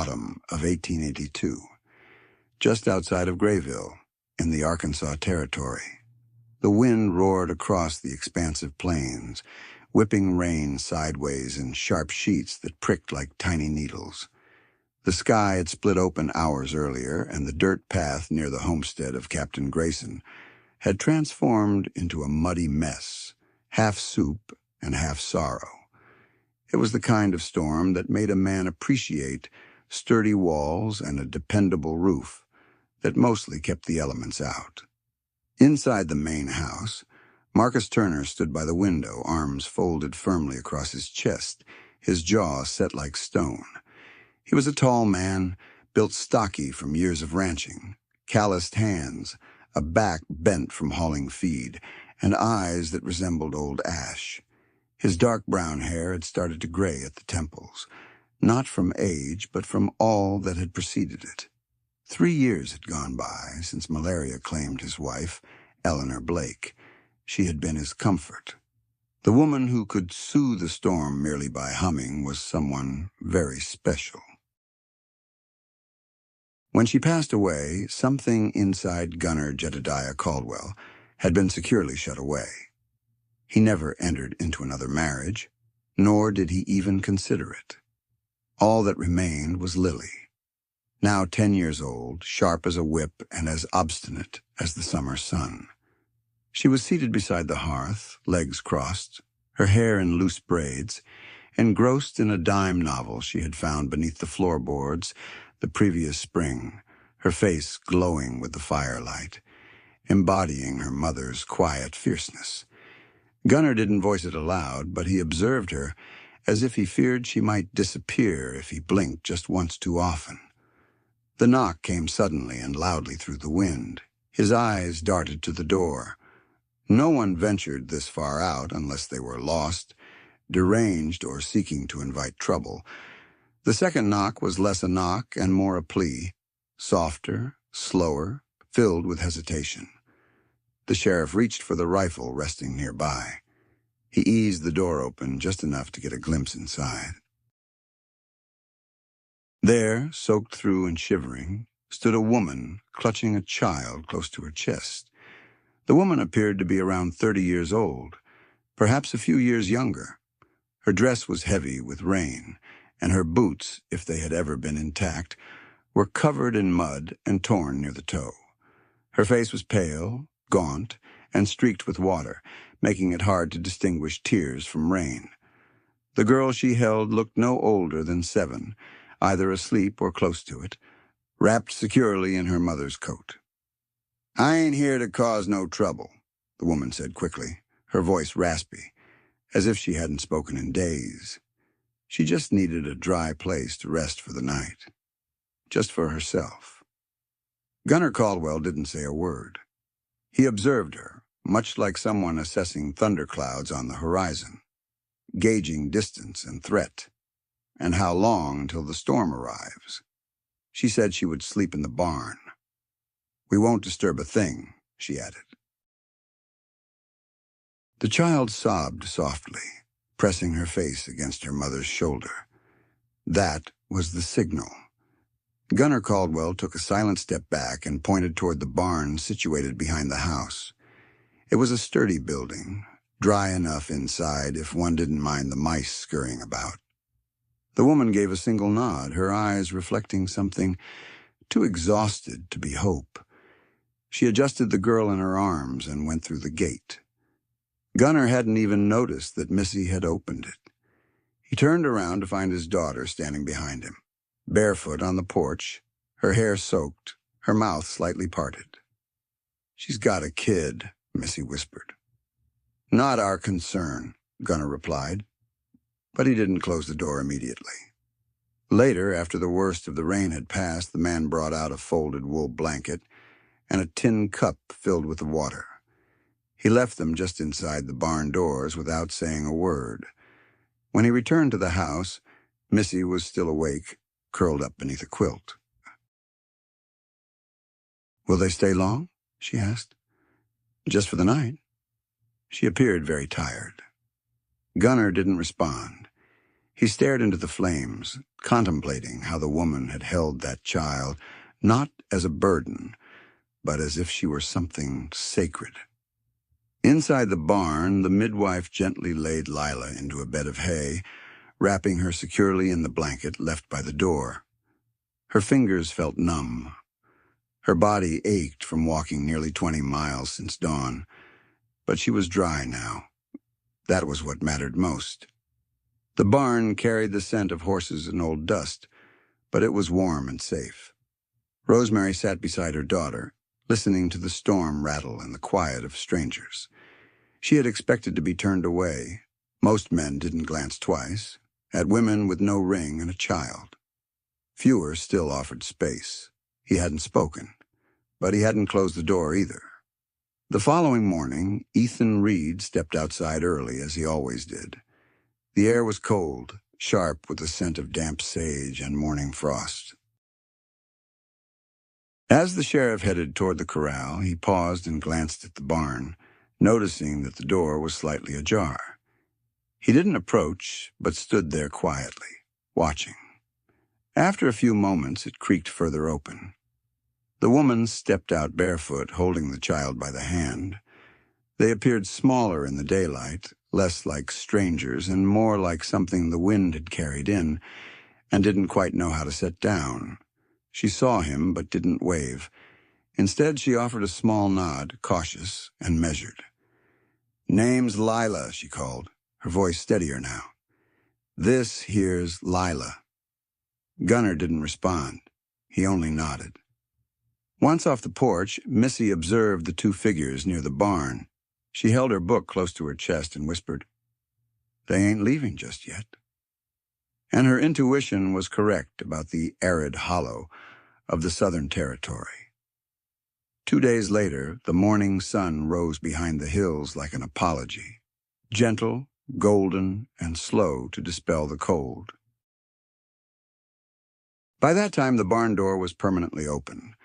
autumn of 1882, just outside of Grayville, in the Arkansas Territory. The wind roared across the expansive plains, whipping rain sideways in sharp sheets that pricked like tiny needles. The sky had split open hours earlier, and the dirt path near the homestead of Captain Grayson had transformed into a muddy mess, half soup and half sorrow. It was the kind of storm that made a man appreciate sturdy walls and a dependable roof that mostly kept the elements out. Inside the main house, Marcus Turner stood by the window, arms folded firmly across his chest, his jaw set like stone. He was a tall man, built stocky from years of ranching, calloused hands, a back bent from hauling feed, and eyes that resembled old ash. His dark brown hair had started to gray at the temples, not from age, but from all that had preceded it. 3 years had gone by since malaria claimed his wife, Eleanor Blake. She had been his comfort. The woman who could soothe the storm merely by humming was someone very special. When she passed away, something inside Gunner Jedediah Caldwell had been securely shut away. He never entered into another marriage, nor did he even consider it. All that remained was Lily, now 10 years old, sharp as a whip and as obstinate as the summer sun. She was seated beside the hearth, legs crossed, her hair in loose braids, engrossed in a dime novel she had found beneath the floorboards the previous spring, her face glowing with the firelight, embodying her mother's quiet fierceness. Gunner didn't voice it aloud, but he observed her as if he feared she might disappear if he blinked just once too often. The knock came suddenly and loudly through the wind. His eyes darted to the door. No one ventured this far out unless they were lost, deranged, or seeking to invite trouble. The second knock was less a knock and more a plea, softer, slower, filled with hesitation. The sheriff reached for the rifle resting nearby. He eased the door open just enough to get a glimpse inside. There, soaked through and shivering, stood a woman clutching a child close to her chest. The woman appeared to be around 30 years old, perhaps a few years younger. Her dress was heavy with rain, and her boots, if they had ever been intact, were covered in mud and torn near the toe. Her face was pale, gaunt, and streaked with water, making it hard to distinguish tears from rain. The girl she held looked no older than 7, either asleep or close to it, wrapped securely in her mother's coat. "I ain't here to cause no trouble," the woman said quickly, her voice raspy, as if she hadn't spoken in days. She just needed a dry place to rest for the night. Just for herself. Gunner Caldwell didn't say a word. He observed her, much like someone assessing thunderclouds on the horizon, gauging distance and threat, and how long until the storm arrives. She said she would sleep in the barn. "We won't disturb a thing," she added. The child sobbed softly, pressing her face against her mother's shoulder. That was the signal. Gunner Caldwell took a silent step back and pointed toward the barn situated behind the house. It was a sturdy building, dry enough inside if one didn't mind the mice scurrying about. The woman gave a single nod, her eyes reflecting something too exhausted to be hope. She adjusted the girl in her arms and went through the gate. Gunner hadn't even noticed that Missy had opened it. He turned around to find his daughter standing behind him, barefoot on the porch, her hair soaked, her mouth slightly parted. "She's got a kid," Missy whispered. "Not our concern," Gunner replied, but he didn't close the door immediately. Later, after the worst of the rain had passed, the man brought out a folded wool blanket and a tin cup filled with the water. He left them just inside the barn doors without saying a word. When he returned to the house, Missy was still awake, curled up beneath a quilt. "Will they stay long?" she asked. "Just for the night." She appeared very tired. Gunner didn't respond. He stared into the flames, contemplating how the woman had held that child, not as a burden, but as if she were something sacred. Inside the barn, the midwife gently laid Lila into a bed of hay, wrapping her securely in the blanket left by the door. Her fingers felt numb. Her body ached from walking nearly 20 miles since dawn, but she was dry now. That was what mattered most. The barn carried the scent of horses and old dust, but it was warm and safe. Rosemary sat beside her daughter, listening to the storm rattle and the quiet of strangers. She had expected to be turned away. Most men didn't glance twice, at women with no ring and a child. Fewer still offered space. He hadn't spoken, but he hadn't closed the door either. The following morning, Ethan Reed stepped outside early, as he always did. The air was cold, sharp with the scent of damp sage and morning frost. As the sheriff headed toward the corral, he paused and glanced at the barn, noticing that the door was slightly ajar. He didn't approach, but stood there quietly, watching. After a few moments, it creaked further open. The woman stepped out barefoot, holding the child by the hand. They appeared smaller in the daylight, less like strangers and more like something the wind had carried in and didn't quite know how to set down. She saw him but didn't wave. Instead, she offered a small nod, cautious and measured. "Name's Lila," she called, her voice steadier now. "This here's Lila." Gunnar didn't respond. He only nodded. Once off the porch, Missy observed the two figures near the barn. She held her book close to her chest and whispered, "They ain't leaving just yet." And her intuition was correct about the arid hollow of the Southern Territory. 2 days later, the morning sun rose behind the hills like an apology, gentle, golden, and slow to dispel the cold. By that time, the barn door was permanently open.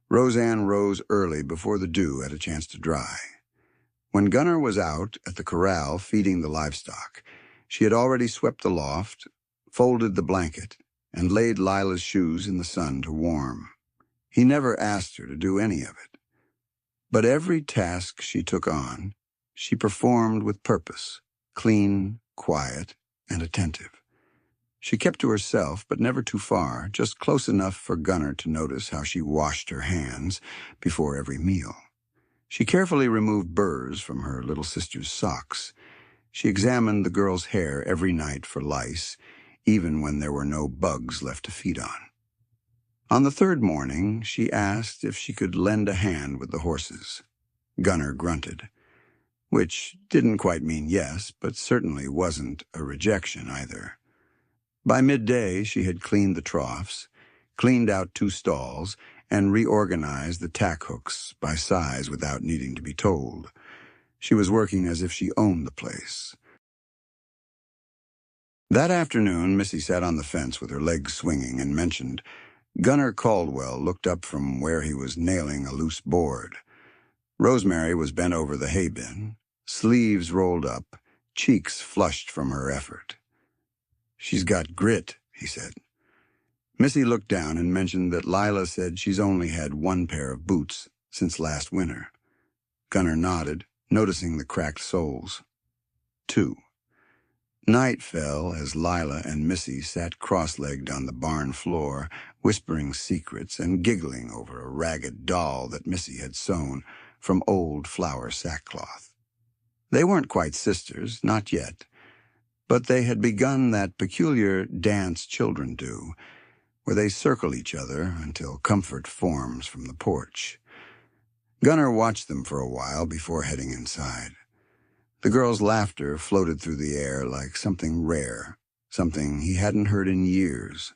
Roseanne rose early before the dew had a chance to dry. When Gunnar was out at the corral feeding the livestock, she had already swept the loft, folded the blanket, and laid Lila's shoes in the sun to warm. He never asked her to do any of it. But every task she took on, she performed with purpose, clean, quiet, and attentive. She kept to herself, but never too far, just close enough for Gunnar to notice how she washed her hands before every meal. She carefully removed burrs from her little sister's socks. She examined the girl's hair every night for lice, even when there were no bugs left to feed on. On the third morning, she asked if she could lend a hand with the horses. Gunnar grunted, which didn't quite mean yes, but certainly wasn't a rejection either. By midday, she had cleaned the troughs, cleaned out 2 stalls, and reorganized the tack hooks by size without needing to be told. She was working as if she owned the place. That afternoon, Missy sat on the fence with her legs swinging and mentioned, Gunnar Caldwell looked up from where he was nailing a loose board. Rosemary was bent over the hay bin, sleeves rolled up, cheeks flushed from her effort. "She's got grit," he said. Missy looked down and mentioned that Lila said she's only had 1 pair of boots since last winter. Gunnar nodded, noticing the cracked soles. 2. Night fell as Lila and Missy sat cross-legged on the barn floor, whispering secrets and giggling over a ragged doll that Missy had sewn from old flour sackcloth. They weren't quite sisters, not yet, but they had begun that peculiar dance children do, where they circle each other until comfort forms from the porch. Gunnar watched them for a while before heading inside. The girl's laughter floated through the air like something rare, something he hadn't heard in years.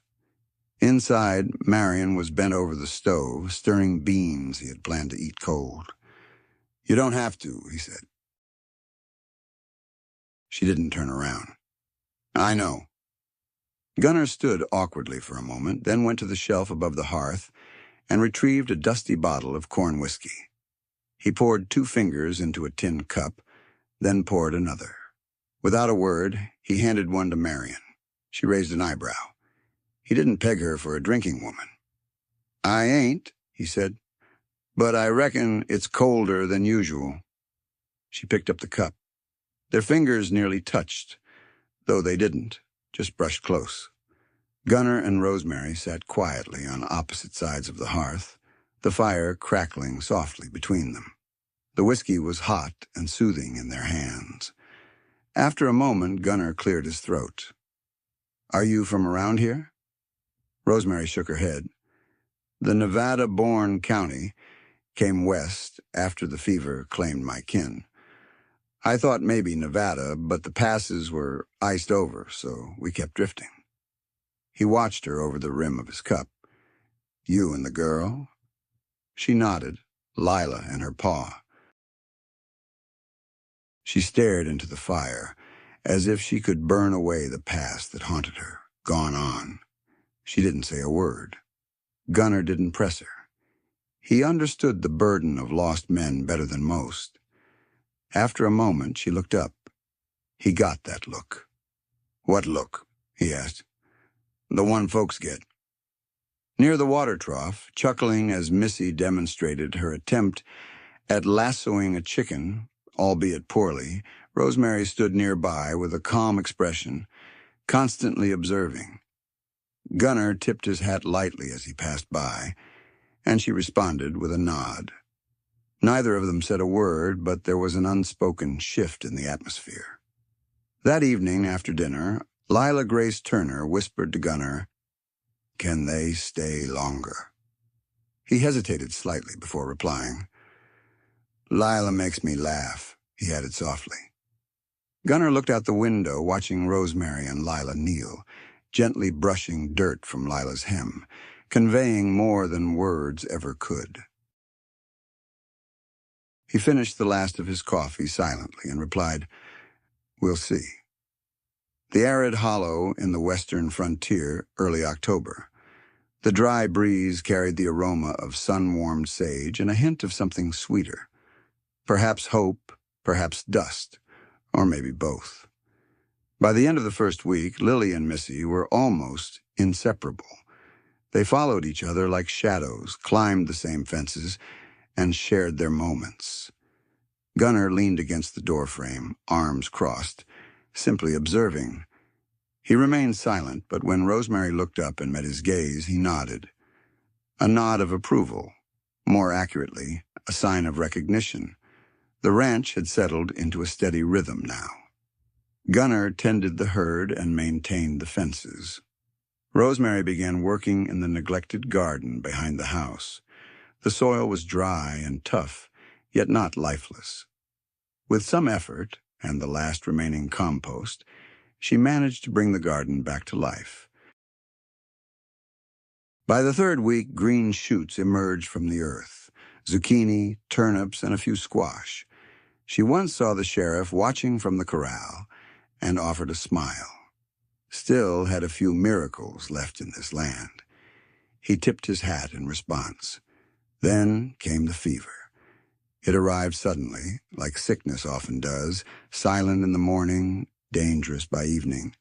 Inside, Marion was bent over the stove, stirring beans he had planned to eat cold. "You don't have to," he said. She didn't turn around. "I know." Gunnar stood awkwardly for a moment, then went to the shelf above the hearth and retrieved a dusty bottle of corn whiskey. He poured 2 fingers into a tin cup, then poured another. Without a word, he handed one to Marion. She raised an eyebrow. He didn't peg her for a drinking woman. "I ain't," he said, "but I reckon it's colder than usual." She picked up the cup. Their fingers nearly touched, though they didn't, just brushed close. Gunnar and Rosemary sat quietly on opposite sides of the hearth, the fire crackling softly between them. The whiskey was hot and soothing in their hands. After a moment, Gunnar cleared his throat. "Are you from around here?" Rosemary shook her head. "The Nevada-born county came west after the fever claimed my kin. I thought maybe Nevada, but the passes were iced over, so we kept drifting." He watched her over the rim of his cup. "You and the girl?" She nodded, Lila and her paw. She stared into the fire, as if she could burn away the past that haunted her, gone on. She didn't say a word. Gunnar didn't press her. He understood the burden of lost men better than most. After a moment, she looked up. He got that look. "What look?" he asked. "The one folks get." Near the water trough, chuckling as Missy demonstrated her attempt at lassoing a chicken, albeit poorly, Rosemary stood nearby with a calm expression, constantly observing. Gunnar tipped his hat lightly as he passed by, and she responded with a nod. Neither of them said a word, but there was an unspoken shift in the atmosphere. That evening, after dinner, Lila Grace Turner whispered to Gunnar, "Can they stay longer?" He hesitated slightly before replying. "Lila makes me laugh," he added softly. Gunnar looked out the window, watching Rosemary and Lila kneel, gently brushing dirt from Lila's hem, conveying more than words ever could. He finished the last of his coffee silently and replied, "We'll see." The arid hollow in the western frontier, early October. The dry breeze carried the aroma of sun-warmed sage and a hint of something sweeter. Perhaps hope, perhaps dust, or maybe both. By the end of the first week, Lily and Missy were almost inseparable. They followed each other like shadows, climbed the same fences, and shared their moments. Gunnar leaned against the doorframe, arms crossed, simply observing. He remained silent, but when Rosemary looked up and met his gaze, he nodded. A nod of approval, more accurately, a sign of recognition. The ranch had settled into a steady rhythm now. Gunnar tended the herd and maintained the fences. Rosemary began working in the neglected garden behind the house. The soil was dry and tough, yet not lifeless. With some effort, and the last remaining compost, she managed to bring the garden back to life. By the third week, green shoots emerged from the earth, zucchini, turnips, and a few squash. She once saw the sheriff watching from the corral and offered a smile. Still had a few miracles left in this land. He tipped his hat in response. Then came the fever. It arrived suddenly, like sickness often does, silent in the morning, dangerous by evening.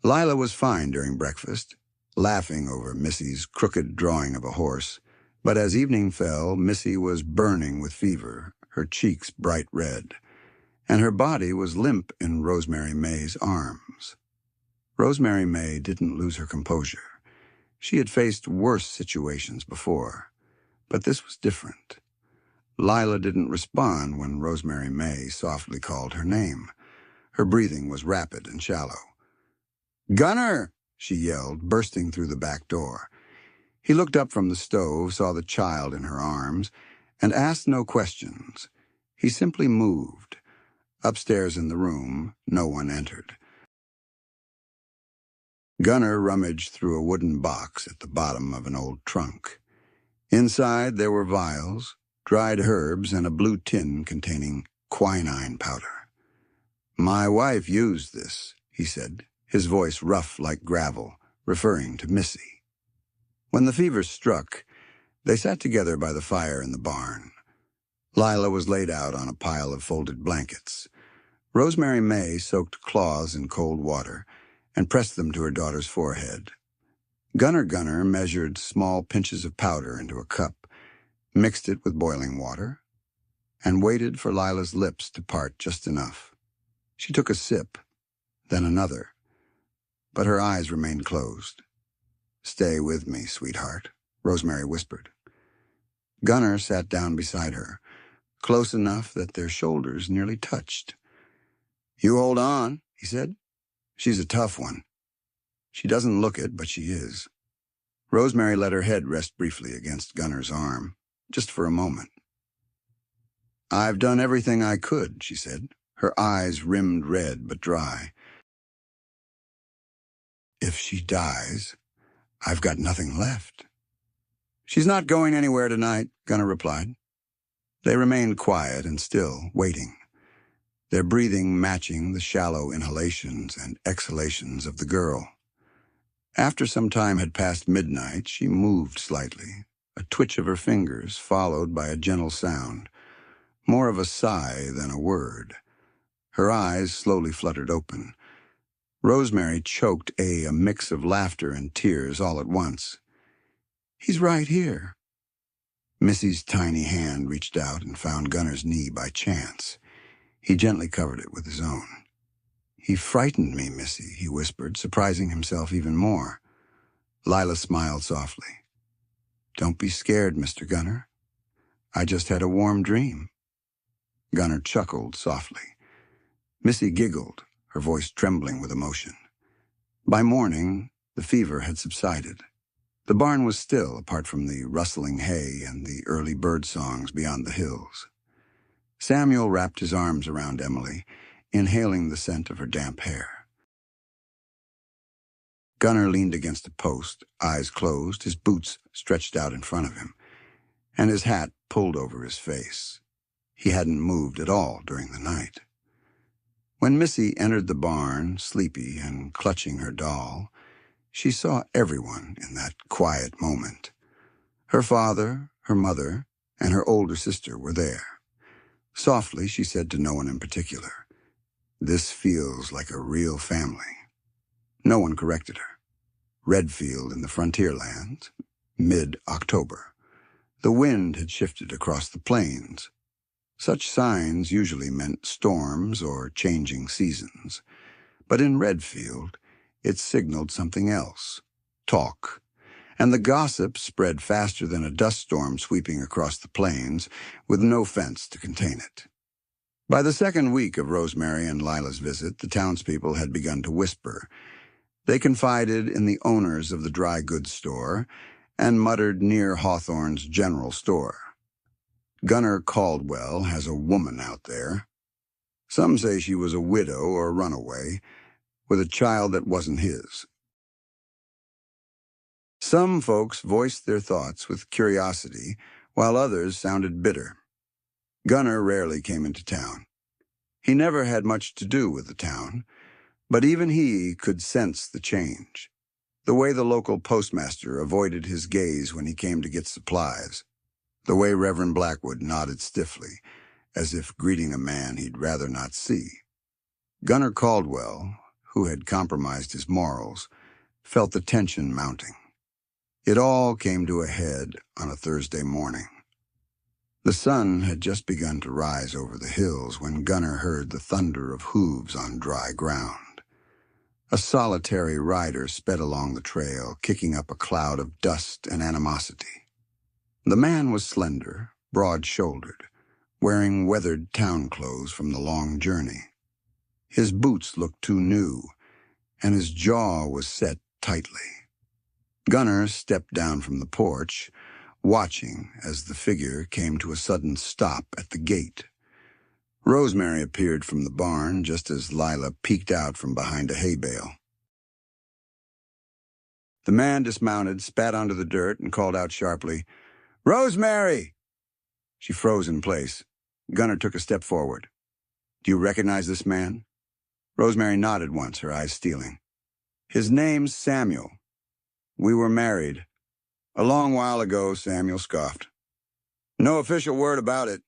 Lila was fine during breakfast, laughing over Missy's crooked drawing of a horse, but as evening fell, Missy was burning with fever, her cheeks bright red, and her body was limp in Rosemary May's arms. Rosemary May didn't lose her composure. She had faced worse situations before, but this was different. Lila didn't respond when Rosemary May softly called her name. Her breathing was rapid and shallow. "Gunnar!" she yelled, bursting through the back door. He looked up from the stove, saw the child in her arms, and asked no questions. He simply moved. Upstairs in the room, no one entered. Gunnar rummaged through a wooden box at the bottom of an old trunk. Inside there were vials, dried herbs, and a blue tin containing quinine powder. "My wife used this," he said, his voice rough like gravel, referring to Missy. When the fever struck, they sat together by the fire in the barn. Lila was laid out on a pile of folded blankets. Rosemary May soaked claws in cold water, and pressed them to her daughter's forehead. Gunner measured small pinches of powder into a cup, mixed it with boiling water, and waited for Lila's lips to part just enough. She took a sip, then another, but her eyes remained closed. "Stay with me, sweetheart," Rosemary whispered. Gunner sat down beside her, close enough that their shoulders nearly touched. "You hold on," he said. "She's a tough one. She doesn't look it, but she is." Rosemary let her head rest briefly against Gunner's arm, just for a moment. "I've done everything I could," she said, her eyes rimmed red but dry. "If she dies, I've got nothing left." "She's not going anywhere tonight," Gunner replied. They remained quiet and still, waiting, their breathing matching the shallow inhalations and exhalations of the girl. After some time had passed midnight, she moved slightly, a twitch of her fingers followed by a gentle sound, more of a sigh than a word. Her eyes slowly fluttered open. Rosemary choked a mix of laughter and tears all at once. "He's right here." Missy's tiny hand reached out and found Gunner's knee by chance. He gently covered it with his own. "He frightened me, Missy," he whispered, surprising himself even more. Lila smiled softly. "Don't be scared, Mr. Gunner. I just had a warm dream." Gunner chuckled softly. Missy giggled, her voice trembling with emotion. By morning, the fever had subsided. The barn was still, apart from the rustling hay and the early bird songs beyond the hills. Samuel wrapped his arms around Emily, inhaling the scent of her damp hair. Gunner leaned against a post, eyes closed, his boots stretched out in front of him, and his hat pulled over his face. He hadn't moved at all during the night. When Missy entered the barn, sleepy and clutching her doll, she saw everyone in that quiet moment. Her father, her mother, and her older sister were there. Softly, she said to no one in particular, "This feels like a real family." No one corrected her. Redfield in the frontierlands, mid-October. The wind had shifted across the plains. Such signs usually meant storms or changing seasons. But in Redfield, it signaled something else: talk. And the gossip spread faster than a dust storm sweeping across the plains, with no fence to contain it. By the second week of Rosemary and Lila's visit, the townspeople had begun to whisper. They confided in the owners of the dry goods store and muttered near Hawthorne's general store. "Gunner Caldwell has a woman out there. Some say she was a widow or a runaway, with a child that wasn't his." Some folks voiced their thoughts with curiosity, while others sounded bitter. Gunner rarely came into town. He never had much to do with the town, but even he could sense the change. The way the local postmaster avoided his gaze when he came to get supplies. The way Reverend Blackwood nodded stiffly, as if greeting a man he'd rather not see. Gunner Caldwell, who had compromised his morals, felt the tension mounting. It all came to a head on a Thursday morning. The sun had just begun to rise over the hills when Gunner heard the thunder of hooves on dry ground. A solitary rider sped along the trail, kicking up a cloud of dust and animosity. The man was slender, broad-shouldered, wearing weathered town clothes from the long journey. His boots looked too new, and his jaw was set tightly. Gunner stepped down from the porch, watching as the figure came to a sudden stop at the gate. Rosemary appeared from the barn just as Lila peeked out from behind a hay bale. The man dismounted, spat onto the dirt, and called out sharply, "Rosemary!" She froze in place. Gunner took a step forward. "Do you recognize this man?" Rosemary nodded once, her eyes steeling. "His name's Samuel. We were married. A long while ago," Samuel scoffed. "No official word about it.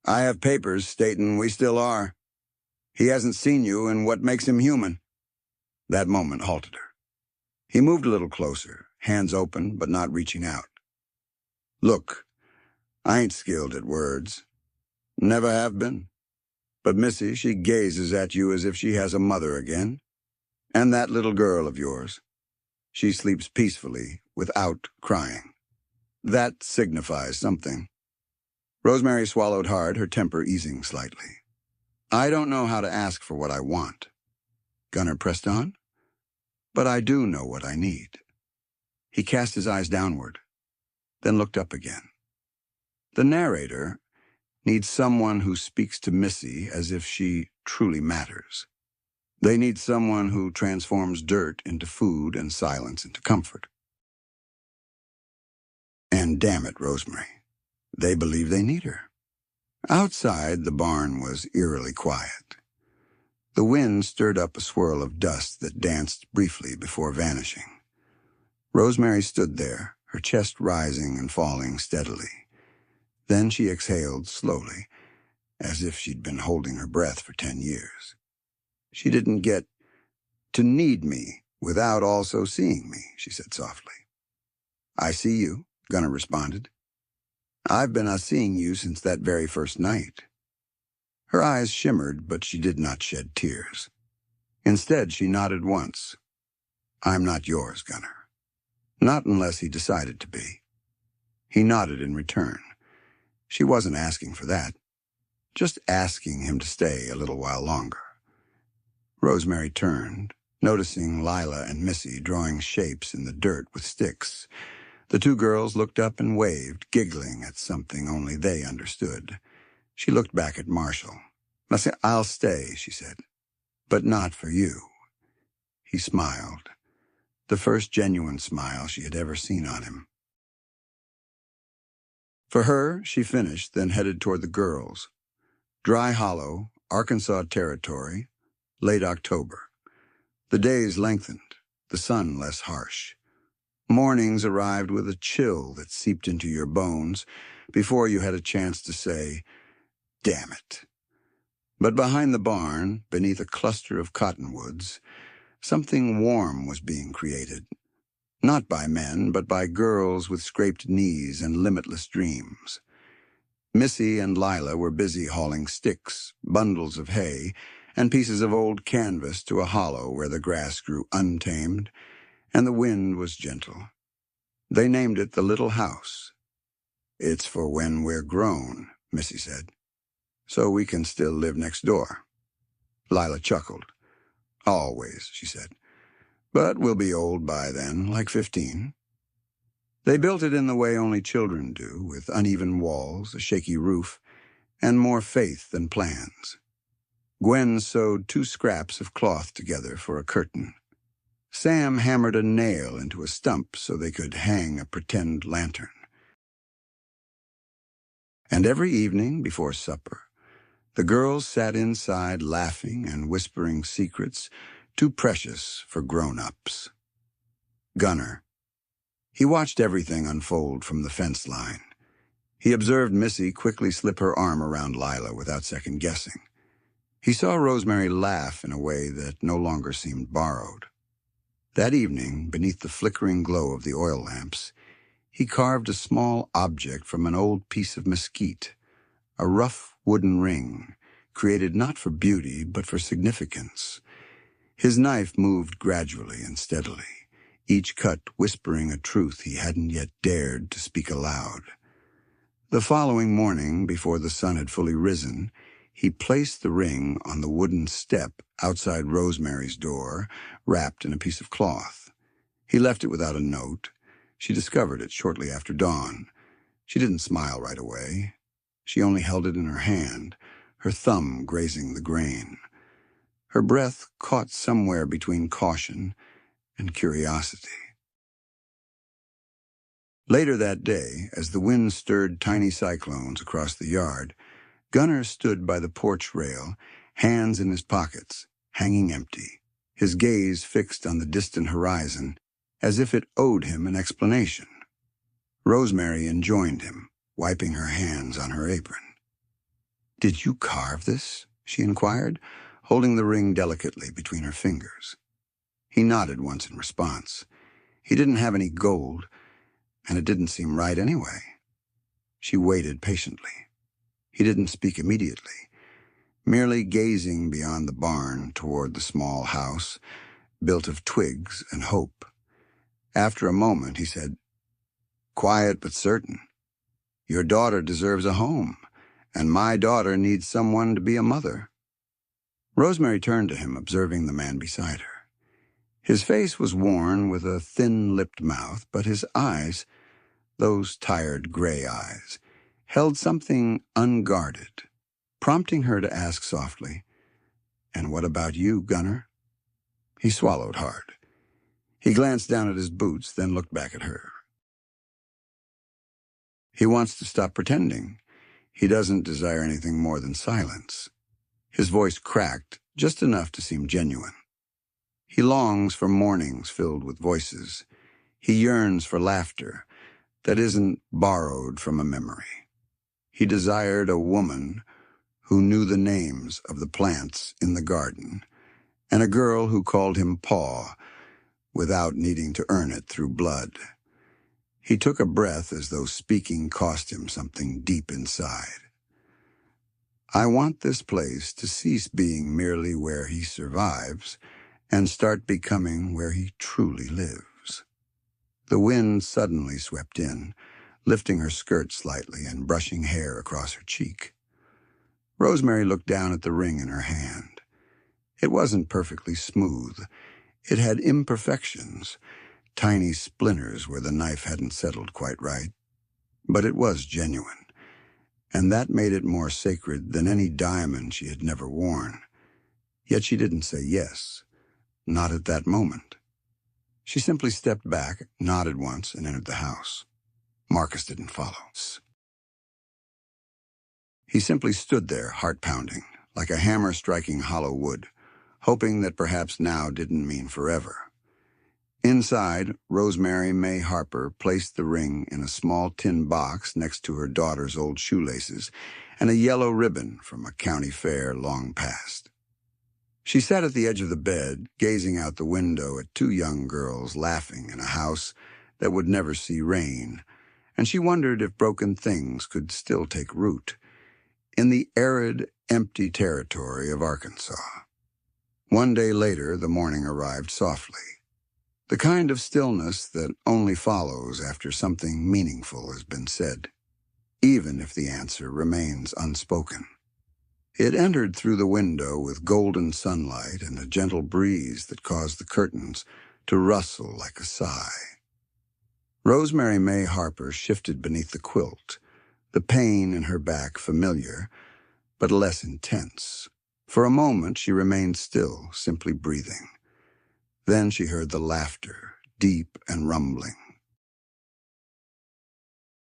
I have papers stating we still are. He hasn't seen you, and what makes him human?" That moment halted her. He moved a little closer, hands open but not reaching out. Look, I ain't skilled at words. Never have been. But Missy, she gazes at you as if she has a mother again. And that little girl of yours. She sleeps peacefully, without crying. That signifies something. Rosemary swallowed hard, her temper easing slightly. I don't know how to ask for what I want. Gunnar pressed on. But I do know what I need. He cast his eyes downward, then looked up again. The narrator needs someone who speaks to Missy as if she truly matters. They need someone who transforms dirt into food and silence into comfort. And damn it, Rosemary, they believe they need her. Outside, the barn was eerily quiet. The wind stirred up a swirl of dust that danced briefly before vanishing. Rosemary stood there, her chest rising and falling steadily. Then she exhaled slowly, as if she'd been holding her breath for 10 years. She didn't get to need me without also seeing me, she said softly. I see you, Gunnar responded. I've been seeing you since that very first night. Her eyes shimmered, but she did not shed tears. Instead, she nodded once. I'm not yours, Gunnar. Not unless he decided to be. He nodded in return. She wasn't asking for that, just asking him to stay a little while longer. Rosemary turned, noticing Lila and Missy drawing shapes in the dirt with sticks. The two girls looked up and waved, giggling at something only they understood. She looked back at Marshall. I'll stay, she said, but not for you. He smiled, the first genuine smile she had ever seen on him. For her, she finished, then headed toward the girls. Dry Hollow, Arkansas Territory, late October. The days lengthened, the sun less harsh. Mornings arrived with a chill that seeped into your bones before you had a chance to say, damn it. But behind the barn, beneath a cluster of cottonwoods, something warm was being created. Not by men, but by girls with scraped knees and limitless dreams. Missy and Lila were busy hauling sticks, bundles of hay, and pieces of old canvas to a hollow where the grass grew untamed and the wind was gentle. They named it the Little House. It's for when we're grown, Missy said, so we can still live next door. Lila chuckled. Always, she said. But we'll be old by then, like 15. They built it in the way only children do, with uneven walls, a shaky roof, and more faith than plans. Gwen sewed 2 scraps of cloth together for a curtain. Sam hammered a nail into a stump so they could hang a pretend lantern. And every evening before supper, the girls sat inside laughing and whispering secrets too precious for grown-ups. Gunnar. He watched everything unfold from the fence line. He observed Missy quickly slip her arm around Lila without second-guessing. He saw Rosemary laugh in a way that no longer seemed borrowed. That evening, beneath the flickering glow of the oil lamps, he carved a small object from an old piece of mesquite, a rough wooden ring, created not for beauty but for significance. His knife moved gradually and steadily, each cut whispering a truth he hadn't yet dared to speak aloud. The following morning, before the sun had fully risen, he placed the ring on the wooden step outside Rosemary's door, wrapped in a piece of cloth. He left it without a note. She discovered it shortly after dawn. She didn't smile right away. She only held it in her hand, her thumb grazing the grain. Her breath caught somewhere between caution and curiosity. Later that day, as the wind stirred tiny cyclones across the yard, Gunnar stood by the porch rail, hands in his pockets, hanging empty, his gaze fixed on the distant horizon, as if it owed him an explanation. Rosemary enjoined him, wiping her hands on her apron. "Did you carve this?" she inquired, holding the ring delicately between her fingers. He nodded once in response. He didn't have any gold, and it didn't seem right anyway. She waited patiently. He didn't speak immediately, merely gazing beyond the barn toward the small house, built of twigs and hope. After a moment, he said, "Quiet but certain. Your daughter deserves a home, and my daughter needs someone to be a mother." Rosemary turned to him, observing the man beside her. His face was worn with a thin-lipped mouth, but his eyes, those tired gray eyes, held something unguarded, prompting her to ask softly, "And what about you, Gunner?" He swallowed hard. He glanced down at his boots, then looked back at her. "He wants to stop pretending. He doesn't desire anything more than silence." His voice cracked, just enough to seem genuine. He longs for mornings filled with voices. He yearns for laughter that isn't borrowed from a memory. He desired a woman who knew the names of the plants in the garden, and a girl who called him Paw without needing to earn it through blood. He took a breath as though speaking cost him something deep inside. "I want this place to cease being merely where he survives and start becoming where he truly lives." The wind suddenly swept in, lifting her skirt slightly and brushing hair across her cheek. Rosemary looked down at the ring in her hand. It wasn't perfectly smooth. It had imperfections, tiny splinters where the knife hadn't settled quite right. But it was genuine, and that made it more sacred than any diamond she had never worn. Yet she didn't say yes, not at that moment. She simply stepped back, nodded once, and entered the house. Marcus didn't follow. He simply stood there, heart-pounding, like a hammer striking hollow wood, hoping that perhaps now didn't mean forever. Inside, Rosemary May Harper placed the ring in a small tin box next to her daughter's old shoelaces and a yellow ribbon from a county fair long past. She sat at the edge of the bed, gazing out the window at two young girls laughing in a house that would never see rain, and she wondered if broken things could still take root in the arid, empty territory of Arkansas. One day later, the morning arrived softly, the kind of stillness that only follows after something meaningful has been said, even if the answer remains unspoken. It entered through the window with golden sunlight and a gentle breeze that caused the curtains to rustle like a sigh. Rosemary May Harper shifted beneath the quilt, the pain in her back familiar, but less intense. For a moment she remained still, simply breathing. Then she heard the laughter, deep and rumbling.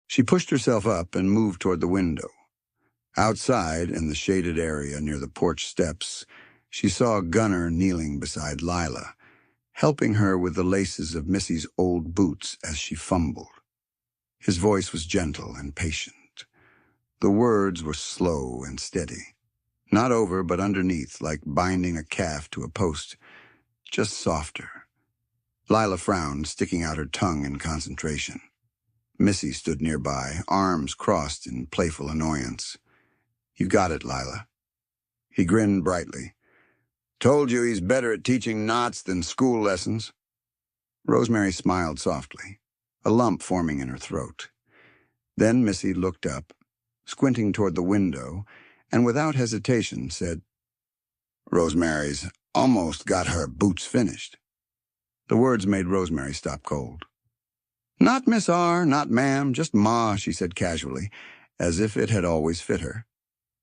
She pushed herself up and moved toward the window. Outside, in the shaded area near the porch steps, she saw Gunner kneeling beside Lila, helping her with the laces of Missy's old boots as she fumbled. His voice was gentle and patient. The words were slow and steady. Not over, but underneath, like binding a calf to a post, just softer. Lila frowned, sticking out her tongue in concentration. Missy stood nearby, arms crossed in playful annoyance. "You got it, Lila." He grinned brightly. "Told you he's better at teaching knots than school lessons." Rosemary smiled softly, a lump forming in her throat. Then Missy looked up, squinting toward the window, and without hesitation said, "Rosemary's almost got her boots finished." The words made Rosemary stop cold. "Not Miss R, not ma'am, just Ma," she said casually, as if it had always fit her.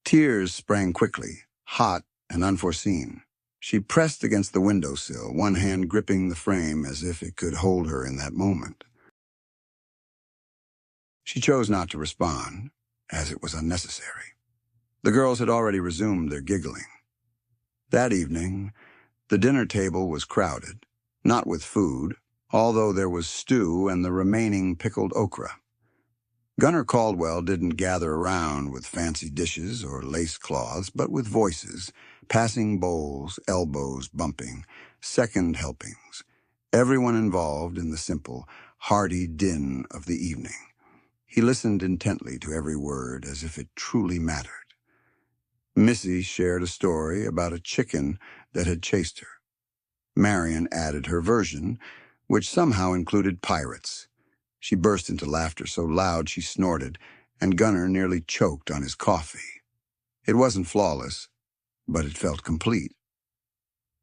Tears sprang quickly, hot and unforeseen. She pressed against the windowsill, one hand gripping the frame as if it could hold her in that moment. She chose not to respond, as it was unnecessary. The girls had already resumed their giggling. That evening, the dinner table was crowded, not with food, although there was stew and the remaining pickled okra. Gunner Caldwell didn't gather around with fancy dishes or lace cloths, but with voices, passing bowls, elbows bumping, second helpings, everyone involved in the simple, hearty din of the evening. He listened intently to every word as if it truly mattered. Missy shared a story about a chicken that had chased her. Marion added her version, which somehow included pirates. She burst into laughter so loud she snorted, and Gunnar nearly choked on his coffee. It wasn't flawless, but it felt complete.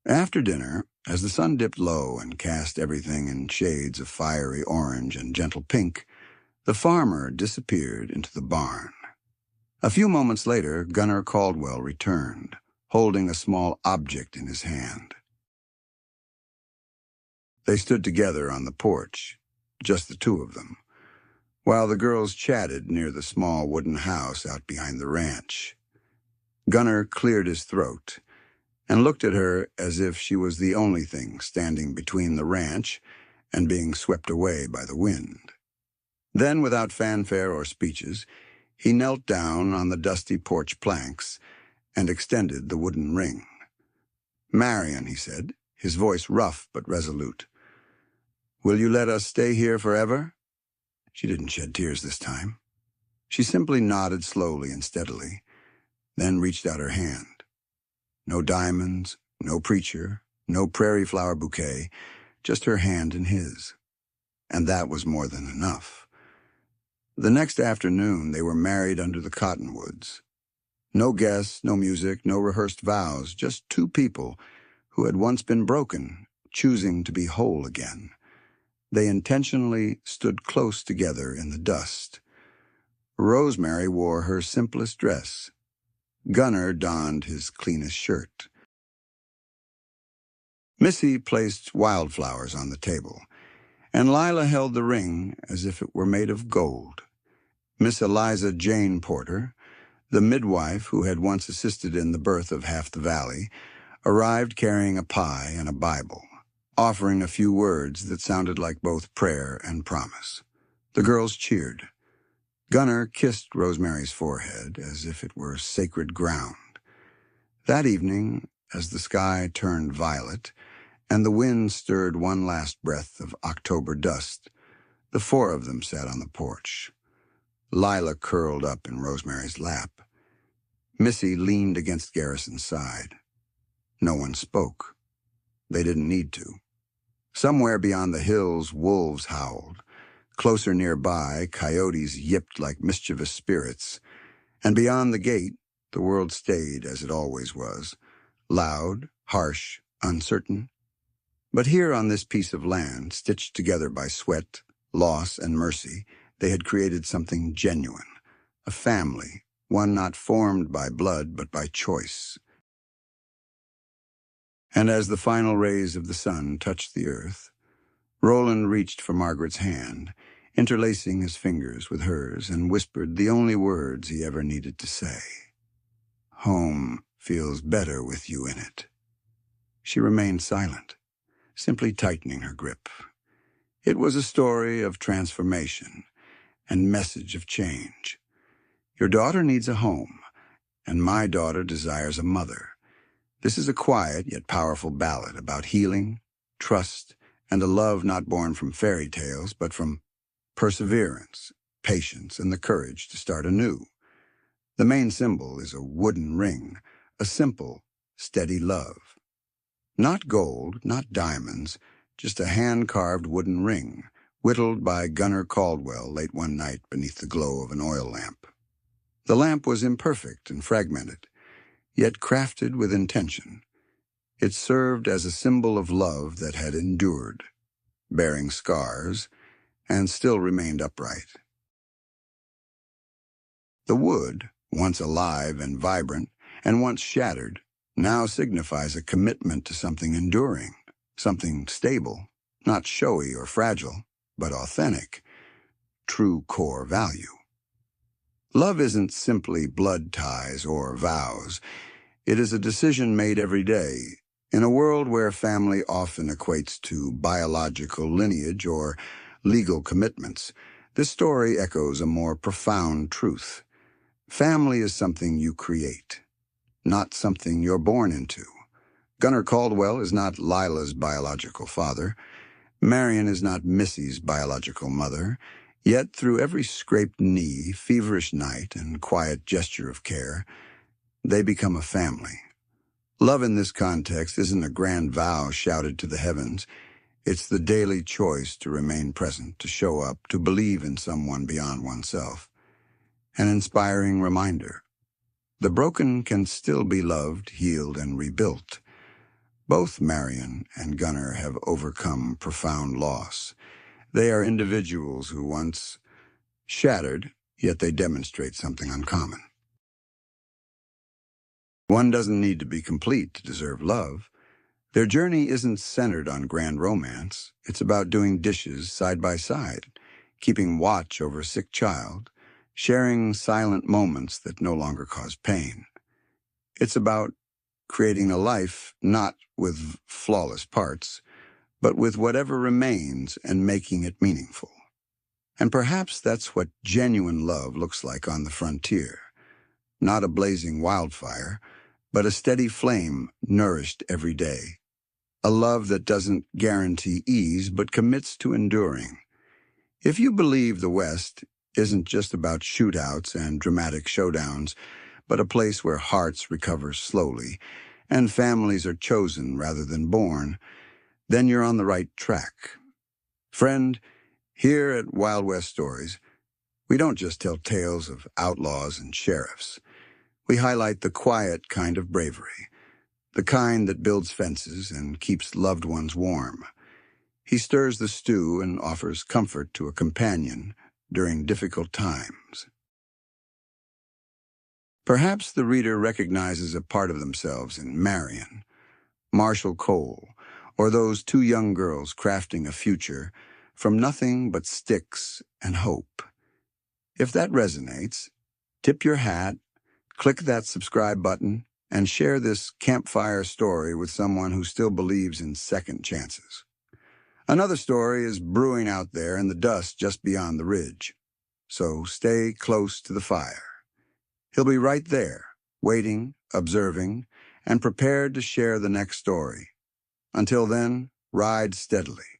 After dinner, as the sun dipped low and cast everything in shades of fiery orange and gentle pink, the farmer disappeared into the barn. A few moments later, Gunnar Caldwell returned, holding a small object in his hand. They stood together on the porch, just the two of them, while the girls chatted near the small wooden house out behind the ranch. Gunnar cleared his throat and looked at her as if she was the only thing standing between the ranch and being swept away by the wind. Then, without fanfare or speeches, he knelt down on the dusty porch planks and extended the wooden ring. "Marion," he said, his voice rough but resolute, "will you let us stay here forever?" She didn't shed tears this time. She simply nodded slowly and steadily, then reached out her hand. No diamonds, no preacher, no prairie flower bouquet, just her hand in his. And that was more than enough. The next afternoon, they were married under the cottonwoods. No guests, no music, no rehearsed vows, just two people who had once been broken, choosing to be whole again. They intentionally stood close together in the dust. Rosemary wore her simplest dress. Gunnar donned his cleanest shirt. Missy placed wildflowers on the table, and Lila held the ring as if it were made of gold. Miss Eliza Jane Porter, the midwife who had once assisted in the birth of half the valley, arrived carrying a pie and a Bible, offering a few words that sounded like both prayer and promise. The girls cheered. Gunnar kissed Rosemary's forehead as if it were sacred ground. That evening, as the sky turned violet and the wind stirred one last breath of October dust, the four of them sat on the porch. Lila curled up in Rosemary's lap. Missy leaned against Garrison's side. No one spoke. They didn't need to. Somewhere beyond the hills, wolves howled. Closer nearby, coyotes yipped like mischievous spirits. And beyond the gate, the world stayed as it always was, loud, harsh, uncertain. But here on this piece of land, stitched together by sweat, loss, and mercy, they had created something genuine, a family, one not formed by blood but by choice. And as the final rays of the sun touched the earth, Roland reached for Margaret's hand, interlacing his fingers with hers, and whispered the only words he ever needed to say. "Home feels better with you in it." She remained silent, simply tightening her grip. It was a story of transformation and message of change. Your daughter needs a home, and my daughter desires a mother. This is a quiet yet powerful ballad about healing, trust, and a love not born from fairy tales, but from perseverance, patience, and the courage to start anew. The main symbol is a wooden ring, a simple, steady love. Not gold, not diamonds, just a hand-carved wooden ring, whittled by Gunnar Caldwell late one night beneath the glow of an oil lamp. The lamp was imperfect and fragmented, yet crafted with intention. It served as a symbol of love that had endured, bearing scars, and still remained upright. The wood, once alive and vibrant, and once shattered, now signifies a commitment to something enduring, something stable, not showy or fragile, but authentic, true core value. Love isn't simply blood ties or vows. It is a decision made every day, in a world where family often equates to biological lineage or legal commitments. This story echoes a more profound truth. Family is something you create, not something you're born into. Gunnar Caldwell is not Lila's biological father. Marion is not Missy's biological mother. Yet through every scraped knee, feverish night, and quiet gesture of care, they become a family. Love in this context isn't a grand vow shouted to the heavens. It's the daily choice to remain present, to show up, to believe in someone beyond oneself. An inspiring reminder. The broken can still be loved, healed, and rebuilt. Both Marion and Gunnar have overcome profound loss. They are individuals who once shattered, yet they demonstrate something uncommon. One doesn't need to be complete to deserve love. Their journey isn't centered on grand romance. It's about doing dishes side by side, keeping watch over a sick child, sharing silent moments that no longer cause pain. It's about creating a life not with flawless parts, but with whatever remains and making it meaningful. And perhaps that's what genuine love looks like on the frontier. Not a blazing wildfire, but a steady flame nourished every day. A love that doesn't guarantee ease, but commits to enduring. If you believe the West isn't just about shootouts and dramatic showdowns, but a place where hearts recover slowly and families are chosen rather than born, then you're on the right track. Friend, here at Wild West Stories, we don't just tell tales of outlaws and sheriffs. We highlight the quiet kind of bravery, the kind that builds fences and keeps loved ones warm. He stirs the stew and offers comfort to a companion during difficult times. Perhaps the reader recognizes a part of themselves in Marion, Marshall Cole, or those two young girls crafting a future from nothing but sticks and hope. If that resonates, tip your hat, click that subscribe button, and share this campfire story with someone who still believes in second chances. Another story is brewing out there in the dust just beyond the ridge, so stay close to the fire. He'll be right there, waiting, observing, and prepared to share the next story. Until then, ride steadily.